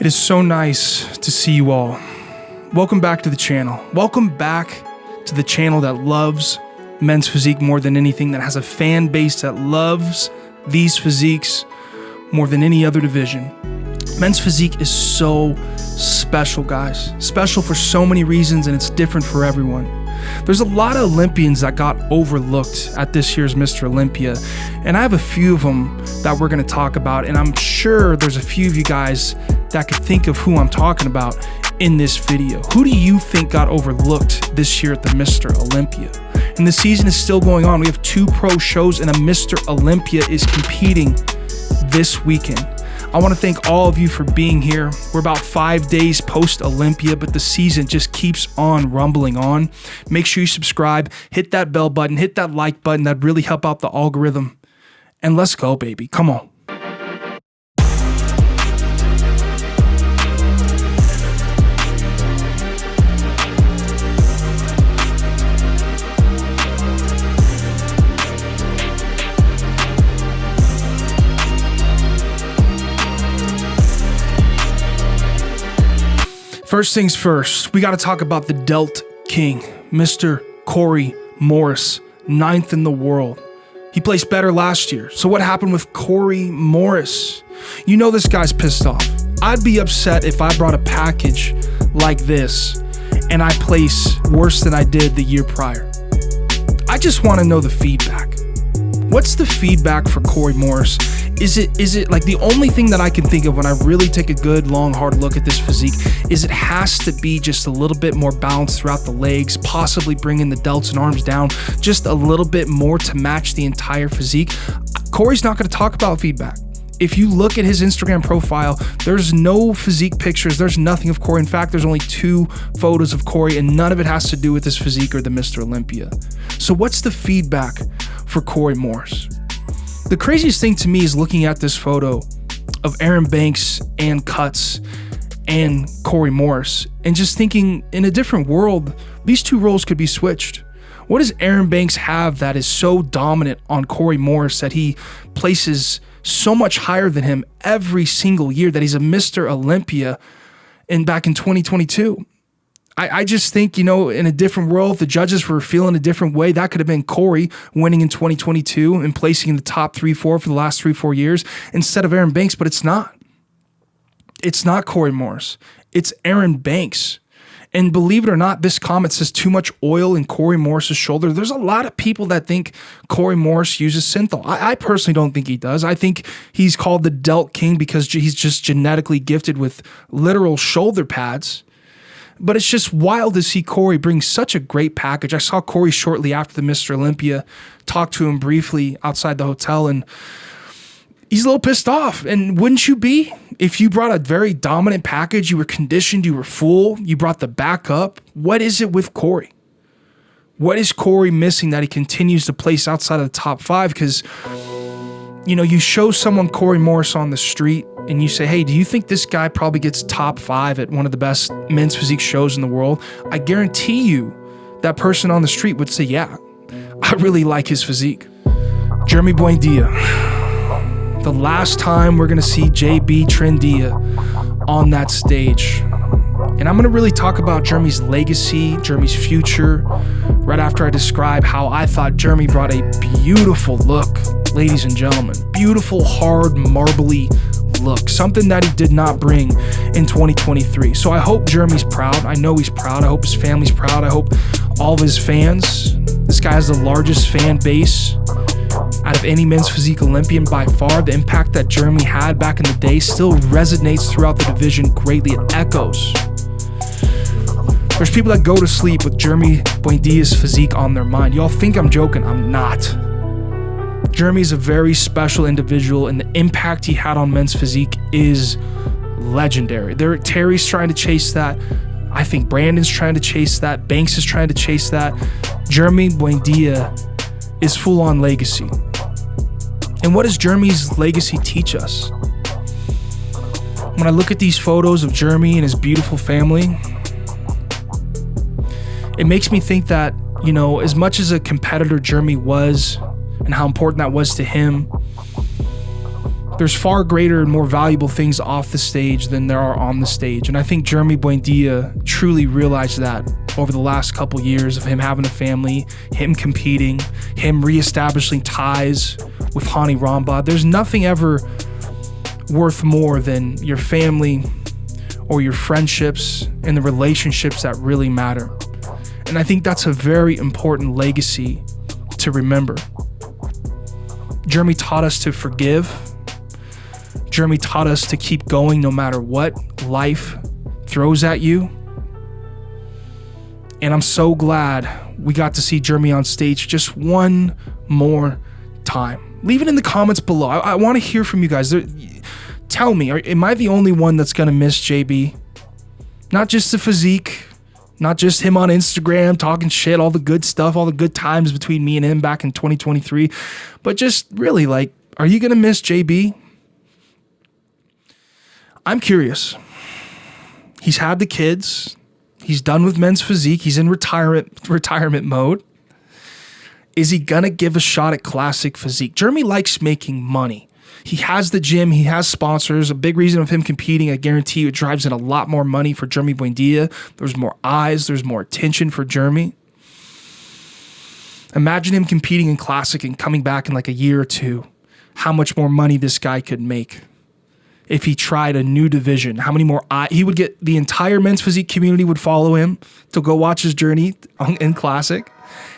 It is so nice to see you all. Welcome back to the channel. Welcome back to the channel that loves men's physique more than anything, that has a fan base that loves these physiques more than any other division. Men's physique is so special, guys. Special for so many reasons, and it's different for everyone. There's a lot of Olympians that got overlooked at this year's Mr. Olympia, and I have a few of them that we're going to talk about, and I'm sure there's a few of you guys that could think of who I'm talking about in this video. Who do you think got overlooked this year at the Mr. Olympia? And the season is still going on. We have 2 pro shows, and a Mr. Olympia is competing this weekend. I want to thank all of you for being here. We're about 5 days post-Olympia, but the season just keeps on rumbling on. Make sure you subscribe, hit that bell button, hit that like button. That'd really help out the algorithm. And let's go, baby. Come on. First things first, we got to talk about the Delt King, Mr. Corey Morris, 9th in the world. He placed better last year. So what happened with Corey Morris? You know this guy's pissed off. I'd be upset if I brought a package like this and I place worse than I did the year prior. I just want to know the feedback. What's the feedback for Corey Morris? Is it like the only thing that I can think of when I really take a good, long, hard look at this physique is it has to be just a little bit more balanced throughout the legs, possibly bringing the delts and arms down just a little bit more to match the entire physique. Corey's not going to talk about feedback. If you look at his Instagram profile, there's no physique pictures. There's nothing of Corey. In fact, there's only 2 photos of Corey, and none of it has to do with his physique or the Mr. Olympia. So what's the feedback for Corey Morris? The craziest thing to me is looking at this photo of Aaron Banks and Cuts and Corey Morris and just thinking, in a different world, these 2 roles could be switched. What does Aaron Banks have that is so dominant on Corey Morris that he places so much higher than him every single year, that he's a Mr. Olympia back in 2022? I just think, in a different world, the judges were feeling a different way. That could have been Corey winning in 2022 and placing in the top 3-4 for the last 3-4 years instead of Aaron Banks, but it's not. It's not Corey Morris. It's Aaron Banks. And believe it or not, this comment says too much oil in Corey Morris's shoulder. There's a lot of people that think Corey Morris uses synthol. I personally don't think he does. I think he's called the Delt King because he's just genetically gifted with literal shoulder pads. But it's just wild to see Corey bring such a great package. I saw Corey shortly after the Mr. Olympia, talked to him briefly outside the hotel, and he's a little pissed off. And wouldn't you be? If you brought a very dominant package, you were conditioned, you were full, you brought the backup. What is it with Corey? What is Corey missing that he continues to place outside of the top 5? Because, you show someone Corey Morris on the street and you say, hey, do you think this guy probably gets top 5 at one of the best men's physique shows in the world? I guarantee you that person on the street would say, yeah, I really like his physique. Jeremy Buendia. The last time we're going to see JB Trendia on that stage. And I'm going to really talk about Jeremy's legacy, Jeremy's future, right after I describe how I thought Jeremy brought a beautiful look, ladies and gentlemen. Beautiful, hard, marbly look. Something that he did not bring in 2023. So I hope Jeremy's proud. I know he's proud. I hope his family's proud. I hope all of his fans. This guy has the largest fan base out of any men's physique Olympian by far. The impact that Jeremy had back in the day still resonates throughout the division greatly. It echoes. There's people that go to sleep with Jeremy Buendia's physique on their mind. Y'all think I'm joking. I'm not. Jeremy's a very special individual, and the impact he had on men's physique is legendary. Terry's trying to chase that. I think Brandon's trying to chase that. Banks is trying to chase that. Jeremy Buendia is full-on legacy. And what does Jeremy's legacy teach us? When I look at these photos of Jeremy and his beautiful family, it makes me think that, as much as a competitor Jeremy was and how important that was to him, There's far greater and more valuable things off the stage than there are on the stage. And I think Jeremy Buendia truly realized that over the last couple years of him having a family, him competing, him reestablishing ties with Hani Rambod. There's nothing ever worth more than your family or your friendships and the relationships that really matter. And I think that's a very important legacy to remember. Jeremy taught us to forgive. Jeremy taught us to keep going no matter what life throws at you. And I'm so glad we got to see Jeremy on stage just one more time. Leave it in the comments below. I want to hear from you guys. Tell me, am I the only one that's going to miss JB? Not just the physique, not just him on Instagram talking shit, all the good stuff, all the good times between me and him back in 2023, but just really, like, are you going to miss JB? I'm curious. He's had the kids. He's done with men's physique. He's in retirement mode. Is he going to give a shot at classic physique? Jeremy likes making money. He has the gym. He has sponsors. A big reason of him competing, I guarantee you, it drives in a lot more money for Jeremy Buendia. There's more eyes. There's more attention for Jeremy. Imagine him competing in classic and coming back in like a year or two. How much more money this guy could make if he tried a new division. How many more he would get. The entire men's physique community would follow him to go watch his journey in classic.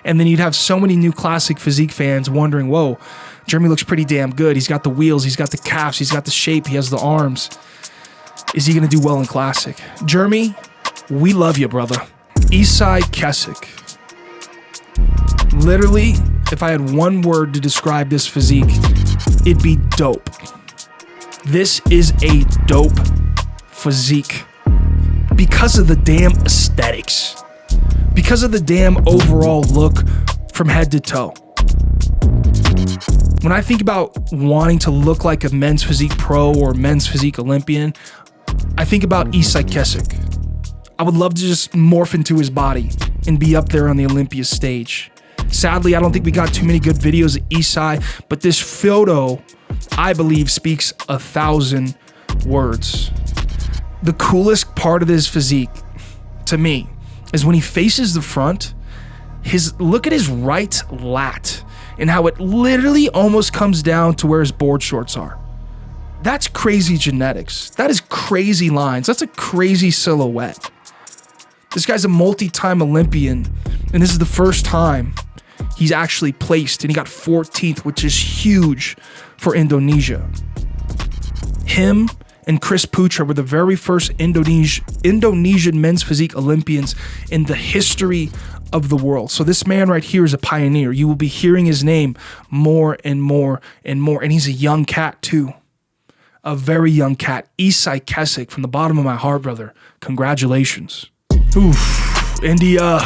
And then you'd have so many new classic physique fans wondering, whoa, Jeremy looks pretty damn good. He's got the wheels, he's got the calves, he's got the shape, he has the arms. Is he going to do well in classic? Jeremy, we love you, brother. Isai Kesek. Literally, if I had one word to describe this physique, it'd be dope. This is a dope physique because of the damn aesthetics, because of the damn overall look from head to toe. When I think about wanting to look like a men's physique pro or men's physique Olympian, I think about Isai Kesek. I would love to just morph into his body and be up there on the Olympia stage. Sadly, I don't think we got too many good videos of Isai, but this photo, I believe, speaks 1,000 words. The coolest part of his physique, to me, is when he faces the front, look at his right lat and how it literally almost comes down to where his board shorts are. That's crazy genetics. That is crazy lines. That's a crazy silhouette. This guy's a multi-time Olympian, and this is the first time he's actually placed, and he got 14th, which is huge for Indonesia. Him and Chris Putra were the very first Indonesian men's physique Olympians in the history of the world. So this man right here is a pioneer. You will be hearing his name more and more and more. And he's a young cat too. A very young cat. Isai Kesek, from the bottom of my heart, brother. Congratulations. Oof. India.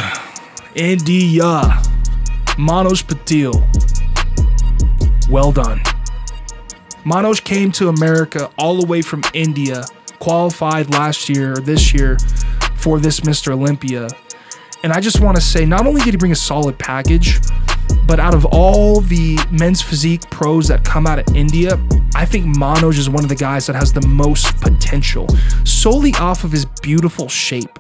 Manoj Patil. Well done. Manoj came to America all the way from India, qualified this year for this Mr. Olympia. And I just want to say, not only did he bring a solid package, but out of all the men's physique pros that come out of India, I think Manoj is one of the guys that has the most potential, solely off of his beautiful shape.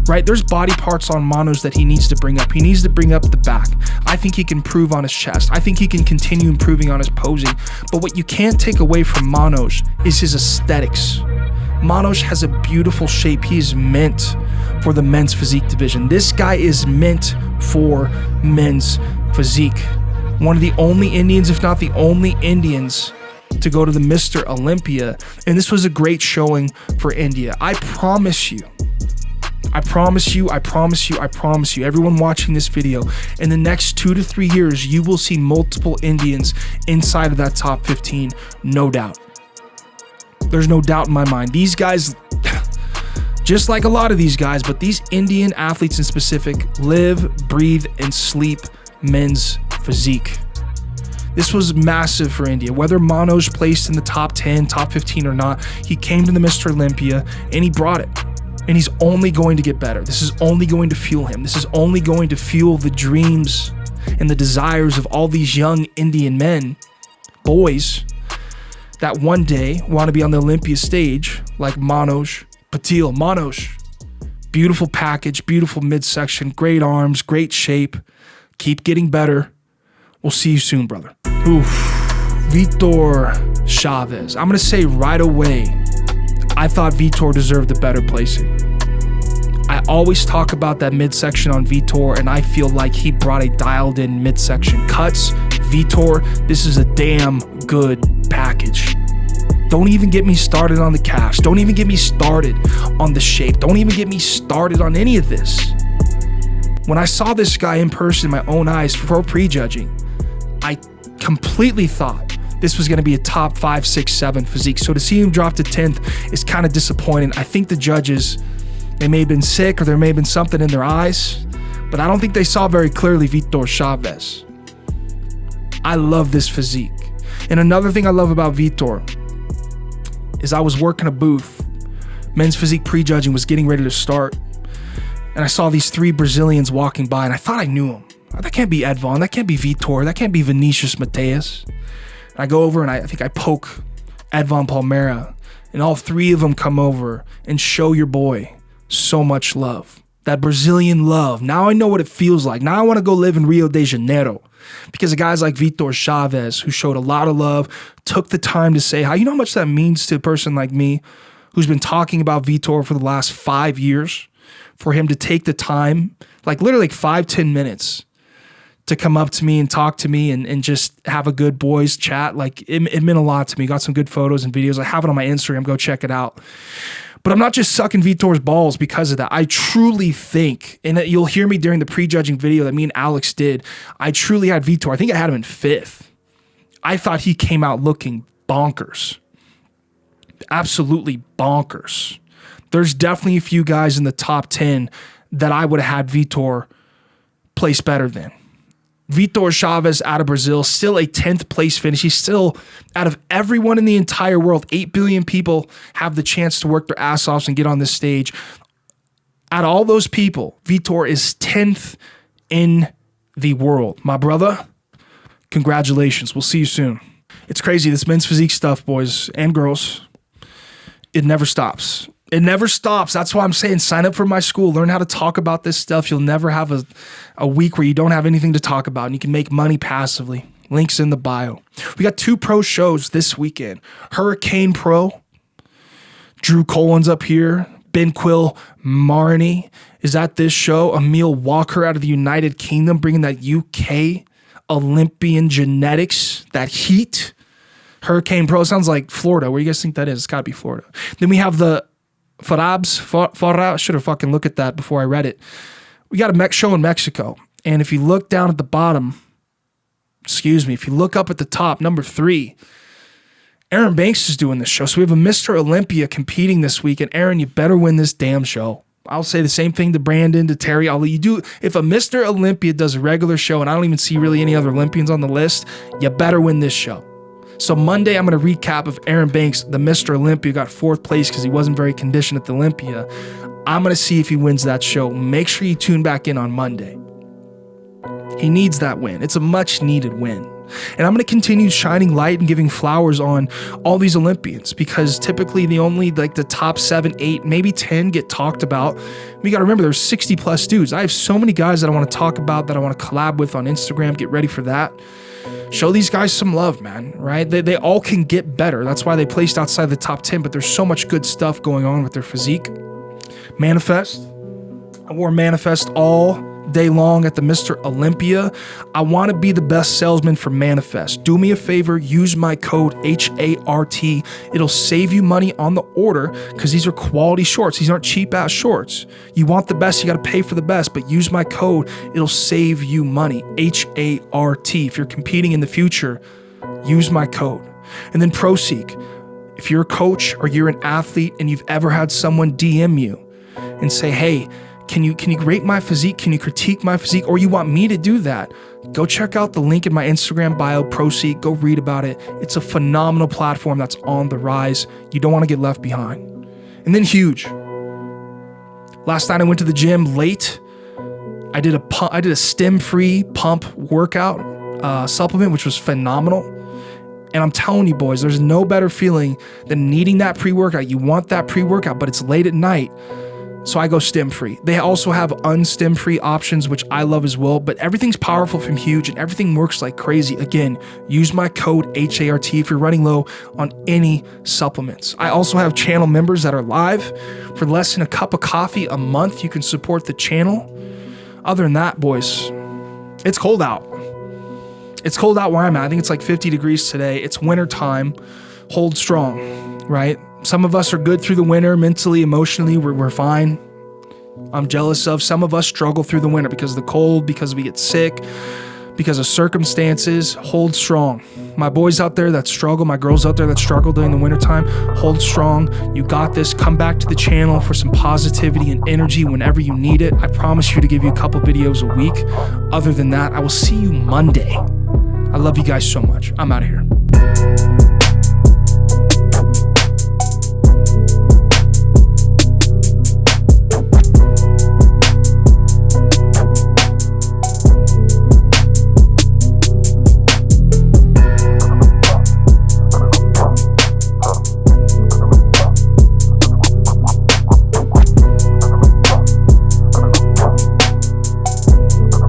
Right? There's body parts on Manoj that he needs to bring up. He needs to bring up the back. I think he can improve on his chest. I think he can continue improving on his posing. But what you can't take away from Manoj is his aesthetics. Manoj has a beautiful shape. He is meant for the men's physique division. This guy is meant for men's physique. One of the only Indians, if not the only Indians, to go to the Mr. Olympia. And this was a great showing for India. I promise you, everyone watching this video, in the next 2 to 3 years, you will see multiple Indians inside of that top 15, no doubt. There's no doubt in my mind. These guys, just like a lot of these guys, but these Indian athletes in specific, live, breathe, and sleep men's physique. This was massive for India. Whether Manoj placed in the top 10, top 15 or not, he came to the Mr. Olympia and he brought it. And he's only going to get better. This is only going to fuel him. This is only going to fuel the dreams and the desires of all these young Indian men, boys, that one day want to be on the Olympia stage like Manoj Patil. Manoj, beautiful package, beautiful midsection, great arms, great shape. Keep getting better. We'll see you soon, brother. Oof. Vitor Chavez. I'm going to say right away, I thought Vitor deserved a better placing. I always talk about that midsection on Vitor, and I feel like he brought a dialed-in midsection. Cuts, Vitor, this is a damn good package. Don't even get me started on the calves. Don't even get me started on the shape. Don't even get me started on any of this. When I saw this guy in person in my own eyes before prejudging, I completely thought this was going to be a top 5, 6, 7 physique. So to see him drop to 10th is kind of disappointing. I think the judges, they may have been sick or there may have been something in their eyes, but I don't think they saw very clearly Vitor Chavez. I love this physique. And another thing I love about Vitor is I was working a booth. Men's physique prejudging was getting ready to start. And I saw these 3 Brazilians walking by and I thought I knew them. That can't be Edvon. That can't be Vitor. That can't be Vinicius Mateus. And I go over and I think I poke Edvon Palmeira, and all 3 of them come over and show your boy so much love. That Brazilian love. Now I know what it feels like. Now I want to go live in Rio de Janeiro because of guys like Vitor Chavez, who showed a lot of love, took the time to say hi. You know how much that means to a person like me who's been talking about Vitor for the last 5 years? For him to take the time, like literally like 5-10 minutes, to come up to me and talk to me and just have a good boys chat. Like it meant a lot to me. Got some good photos and videos. I have it on my Instagram. Go check it out. But I'm not just sucking Vitor's balls because of that. I truly think, and that you'll hear me during the prejudging video that me and Alex did, I truly had Vitor. I think I had him in 5th. I thought he came out looking bonkers. Absolutely bonkers. There's definitely a few guys in the top 10 that I would have had Vitor place better than. Vitor Chavez out of Brazil, still a 10th place finish. He's still, out of everyone in the entire world, 8 billion people have the chance to work their ass off and get on this stage. Out of all those people, Vitor is 10th in the world. My brother, congratulations. We'll see you soon. It's crazy. This men's physique stuff, boys and girls, it never stops. It never stops. That's why I'm saying sign up for my school. Learn how to talk about this stuff. You'll never have a week where you don't have anything to talk about and you can make money passively. Links in the bio. We got 2 pro shows this weekend. Hurricane Pro. Drew Colin's up here. Ben Quill Marnie is at this show. Emil Walker out of the United Kingdom bringing that UK Olympian genetics, that heat. Hurricane Pro sounds like Florida. Where do you guys think that is? It's got to be Florida. Then we have the Farab, should have fucking looked at that before I read it. We got a show in Mexico. And if you look down at the bottom, if you look up at the top, number 3, Aaron Banks is doing this show. So we have a Mr. Olympia competing this week. And Aaron, you better win this damn show. I'll say the same thing to Brandon, to Terry. If a Mr. Olympia does a regular show, and I don't even see really any other Olympians on the list, you better win this show. So Monday, I'm going to recap of Aaron Banks, the Mr. Olympia, got 4th place because he wasn't very conditioned at the Olympia. I'm going to see if he wins that show. Make sure you tune back in on Monday. He needs that win. It's a much needed win. And I'm going to continue shining light and giving flowers on all these Olympians because typically the only the top 7, 8, maybe 10 get talked about. We got to remember there's 60 plus dudes. I have so many guys that I want to talk about, that I want to collab with on Instagram. Get ready for that. Show these guys some love, man, right? They all can get better. That's why they placed outside the top 10, but there's so much good stuff going on with their physique. Manifest. I wore Manifest all day long at the Mr. Olympia. I want to be the best salesman for Manifest. Do me a favor, use my code HART. It'll save you money on the order because these are quality shorts. These aren't cheap ass shorts. You want the best, you got to pay for the best, but use my code. It'll save you money. HART. If you're competing in the future, use my code. And then Physique. If you're a coach or you're an athlete and you've ever had someone DM you and say, hey, can you rate my physique? Can you critique my physique? Or you want me to do that? Go check out the link in my Instagram bio, Physique. Go read about it. It's a phenomenal platform that's on the rise. You don't want to get left behind. And then huge. Last night I went to the gym late. I did a stem-free pump workout supplement, which was phenomenal. And I'm telling you, boys, there's no better feeling than needing that pre-workout. You want that pre-workout, but it's late at night. So I go stim-free. They also have unstim-free options, which I love as well, but everything's powerful from Huge and everything works like crazy. Again, use my code HART if you're running low on any supplements. I also have channel members that are live. For less than a cup of coffee a month, you can support the channel. Other than that, boys, it's cold out. It's cold out where I'm at. I think it's like 50 degrees today. It's winter time. Hold strong, right? Some of us are good through the winter, mentally, emotionally, we're fine. I'm jealous of. Some of us struggle through the winter because of the cold, because we get sick, because of circumstances. Hold strong. My boys out there that struggle, my girls out there that struggle during the wintertime, hold strong. You got this. Come back to the channel for some positivity and energy whenever you need it. I promise you to give you a couple videos a week. Other than that, I will see you Monday. I love you guys so much. I'm out of here.